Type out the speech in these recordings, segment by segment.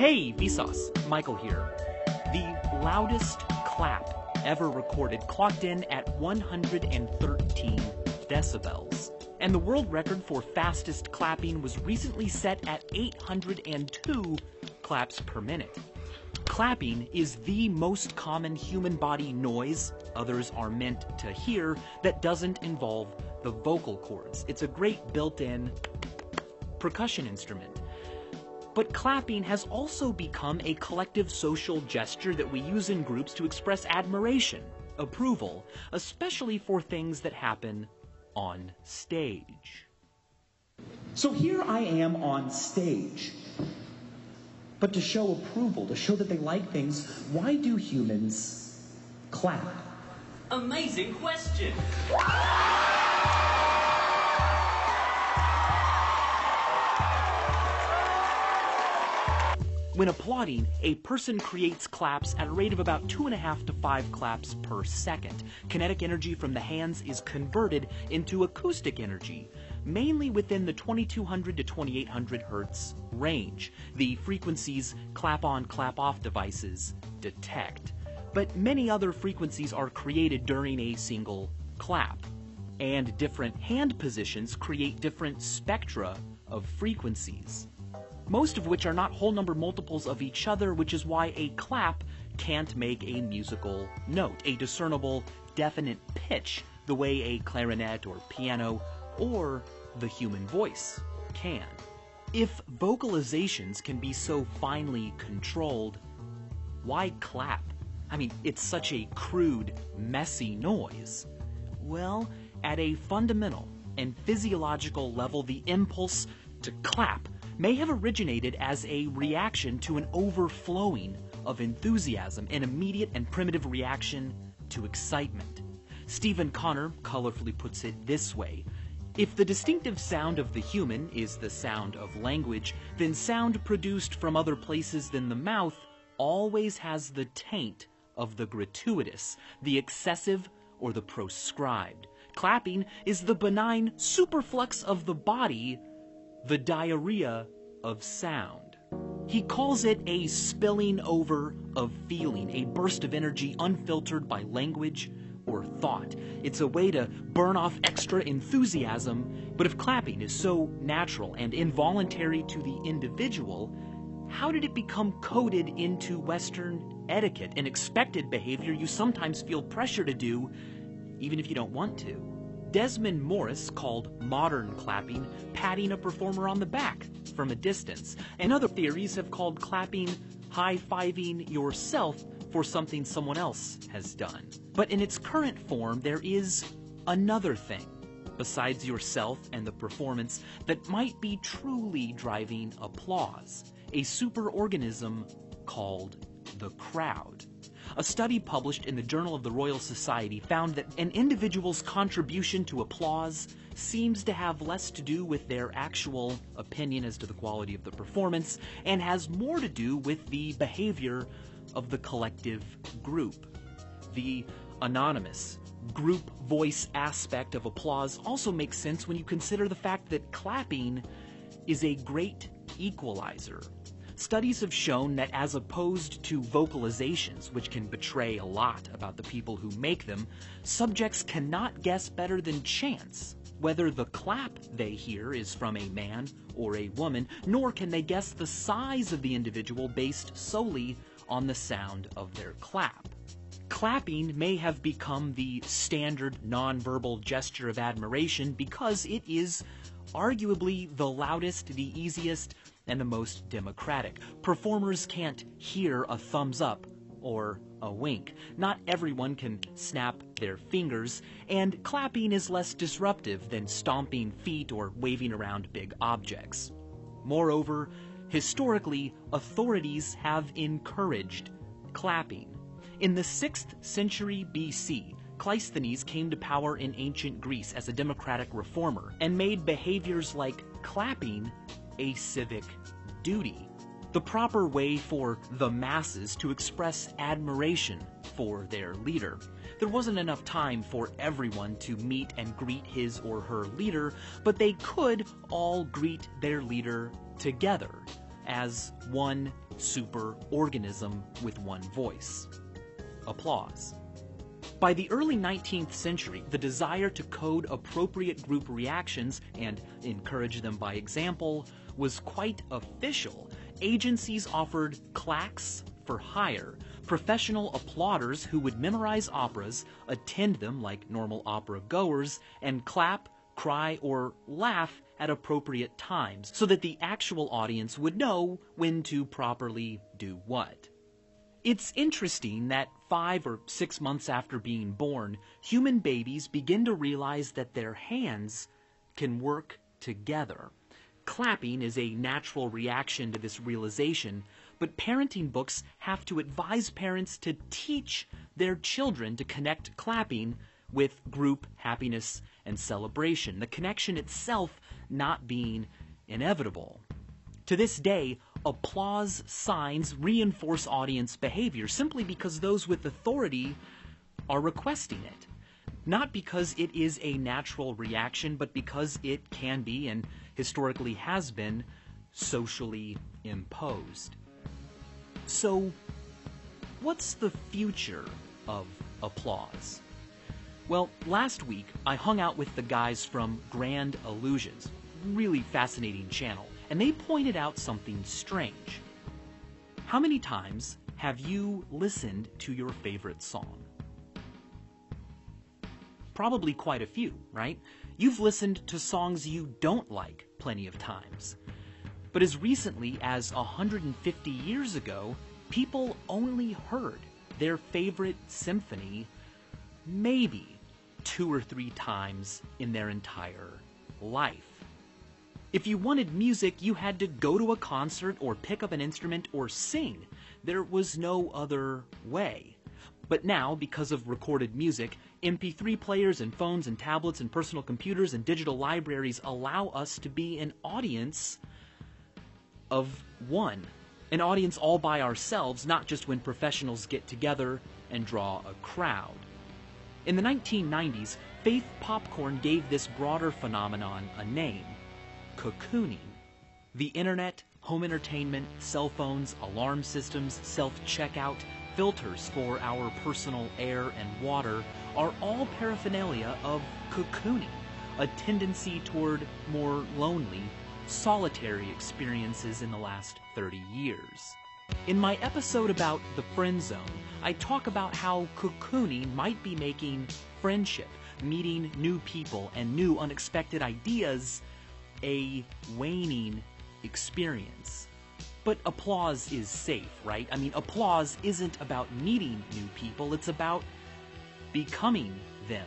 Hey, Vsauce, Michael here. The loudest clap ever recorded clocked in at 113 decibels. And the world record for fastest clapping was recently set at 802 claps per minute. Clapping is the most common human body noise others are meant to hear that doesn't involve the vocal cords. It's a great built-in percussion instrument. But clapping has also become a collective social gesture that we use in groups to express admiration, approval, especially for things that happen on stage. So here I am on stage. But to show approval, to show that they like things, why do humans clap? Amazing question! When applauding, a person creates claps at a rate of about 2.5 to 5 claps per second. Kinetic energy from the hands is converted into acoustic energy, mainly within the 2200 to 2800 hertz range. The frequencies clap-on, clap-off devices detect. But many other frequencies are created during a single clap, and different hand positions create different spectra of frequencies, most of which are not whole number multiples of each other, which is why a clap can't make a musical note, a discernible, definite pitch, the way a clarinet or piano or the human voice can. If vocalizations can be so finely controlled, why clap? I mean, it's such a crude, messy noise. Well, at a fundamental and physiological level, the impulse to clap may have originated as a reaction to an overflowing of enthusiasm, an immediate and primitive reaction to excitement. Stephen Connor colorfully puts it this way: if the distinctive sound of the human is the sound of language, then sound produced from other places than the mouth always has the taint of the gratuitous, the excessive, or the proscribed. Clapping is the benign superflux of the body, the diarrhea of sound. He calls it a spilling over of feeling, a burst of energy unfiltered by language or thought. It's a way to burn off extra enthusiasm, but if clapping is so natural and involuntary to the individual, how did it become coded into Western etiquette, an expected behavior you sometimes feel pressure to do, even if you don't want to? Desmond Morris called modern clapping patting a performer on the back from a distance, and other theories have called clapping high-fiving yourself for something someone else has done. But in its current form, there is another thing, besides yourself and the performance, that might be truly driving applause, a superorganism called the crowd. A study published in the Journal of the Royal Society found that an individual's contribution to applause seems to have less to do with their actual opinion as to the quality of the performance and has more to do with the behavior of the collective group. The anonymous group voice aspect of applause also makes sense when you consider the fact that clapping is a great equalizer. Studies have shown that as opposed to vocalizations, which can betray a lot about the people who make them, subjects cannot guess better than chance whether the clap they hear is from a man or a woman, nor can they guess the size of the individual based solely on the sound of their clap. Clapping may have become the standard nonverbal gesture of admiration because it is arguably the loudest, the easiest, and the most democratic. Performers can't hear a thumbs up or a wink. Not everyone can snap their fingers, and clapping is less disruptive than stomping feet or waving around big objects. Moreover, historically, authorities have encouraged clapping. In the 6th century BC, Cleisthenes came to power in ancient Greece as a democratic reformer and made behaviors like clapping a civic duty, the proper way for the masses to express admiration for their leader. There wasn't enough time for everyone to meet and greet his or her leader, but they could all greet their leader together as one super organism with one voice: applause. By the early 19th century, the desire to code appropriate group reactions and encourage them by example was quite official. Agencies offered claques for hire, professional applauders who would memorize operas, attend them like normal opera goers, and clap, cry, or laugh at appropriate times so that the actual audience would know when to properly do what. It's interesting that 5 or 6 months after being born, human babies begin to realize that their hands can work together. Clapping is a natural reaction to this realization, but parenting books have to advise parents to teach their children to connect clapping with group happiness and celebration, the connection itself not being inevitable. To this day, applause signs reinforce audience behavior simply because those with authority are requesting it. Not because it is a natural reaction, but because it can be, and historically has been, socially imposed. So, what's the future of applause? Well, last week I hung out with the guys from Grand Illusions, really fascinating channel, and they pointed out something strange. How many times have you listened to your favorite song? Probably quite a few, right? You've listened to songs you don't like plenty of times. But as recently as 150 years ago, people only heard their favorite symphony maybe 2 or 3 times in their entire life. If you wanted music, you had to go to a concert or pick up an instrument or sing. There was no other way. But now, because of recorded music, MP3 players and phones and tablets and personal computers and digital libraries allow us to be an audience of one. An audience all by ourselves, not just when professionals get together and draw a crowd. In the 1990s, Faith Popcorn gave this broader phenomenon a name: cocooning. The internet, home entertainment, cell phones, alarm systems, self-checkout, filters for our personal air and water are all paraphernalia of cocooning, a tendency toward more lonely, solitary experiences in the last 30 years. In my episode about the friend zone, I talk about how cocooning might be making friendship, meeting new people, and new unexpected ideas a waning experience. But applause is safe, right? I mean, applause isn't about meeting new people, it's about becoming them.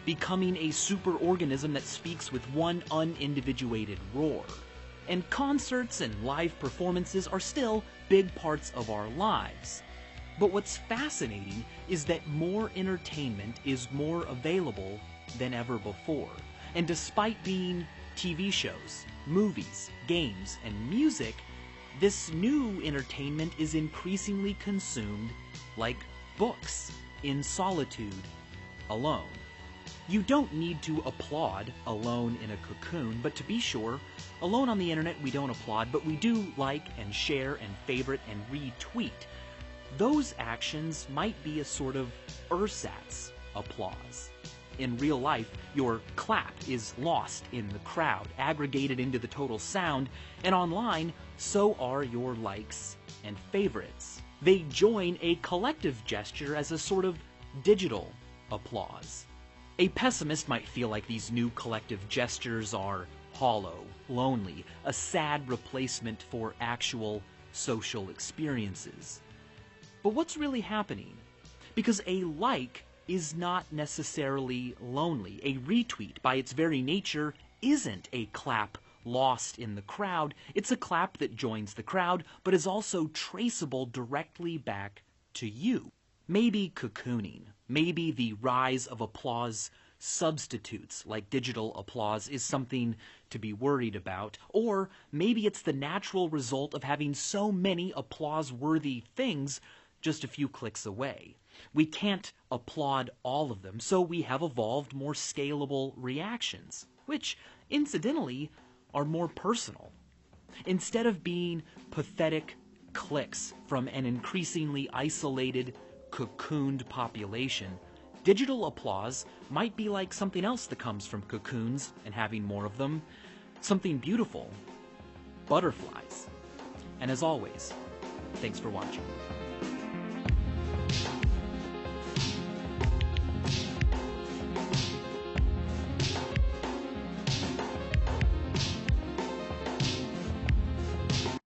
Becoming a superorganism that speaks with one unindividuated roar. And concerts and live performances are still big parts of our lives. But what's fascinating is that more entertainment is more available than ever before. And despite being TV shows, movies, games, and music, this new entertainment is increasingly consumed like books, in solitude, alone. You don't need to applaud alone in a cocoon, but to be sure, alone on the internet we don't applaud, but we do like and share and favorite and retweet. Those actions might be a sort of ersatz applause. In real life, your clap is lost in the crowd, aggregated into the total sound, and online, so are your likes and favorites. They join a collective gesture as a sort of digital applause. A pessimist might feel like these new collective gestures are hollow, lonely, a sad replacement for actual social experiences. But what's really happening? Because a like is not necessarily lonely. A retweet, by its very nature, isn't a clap lost in the crowd. It's a clap that joins the crowd, but is also traceable directly back to you. Maybe cocooning, maybe the rise of applause substitutes like digital applause is something to be worried about, or maybe it's the natural result of having so many applause-worthy things just a few clicks away. We can't applaud all of them, so we have evolved more scalable reactions, which, incidentally, are more personal. Instead of being pathetic clicks from an increasingly isolated, cocooned population, digital applause might be like something else that comes from cocoons and having more of them. Something beautiful. Butterflies. And as always, thanks for watching.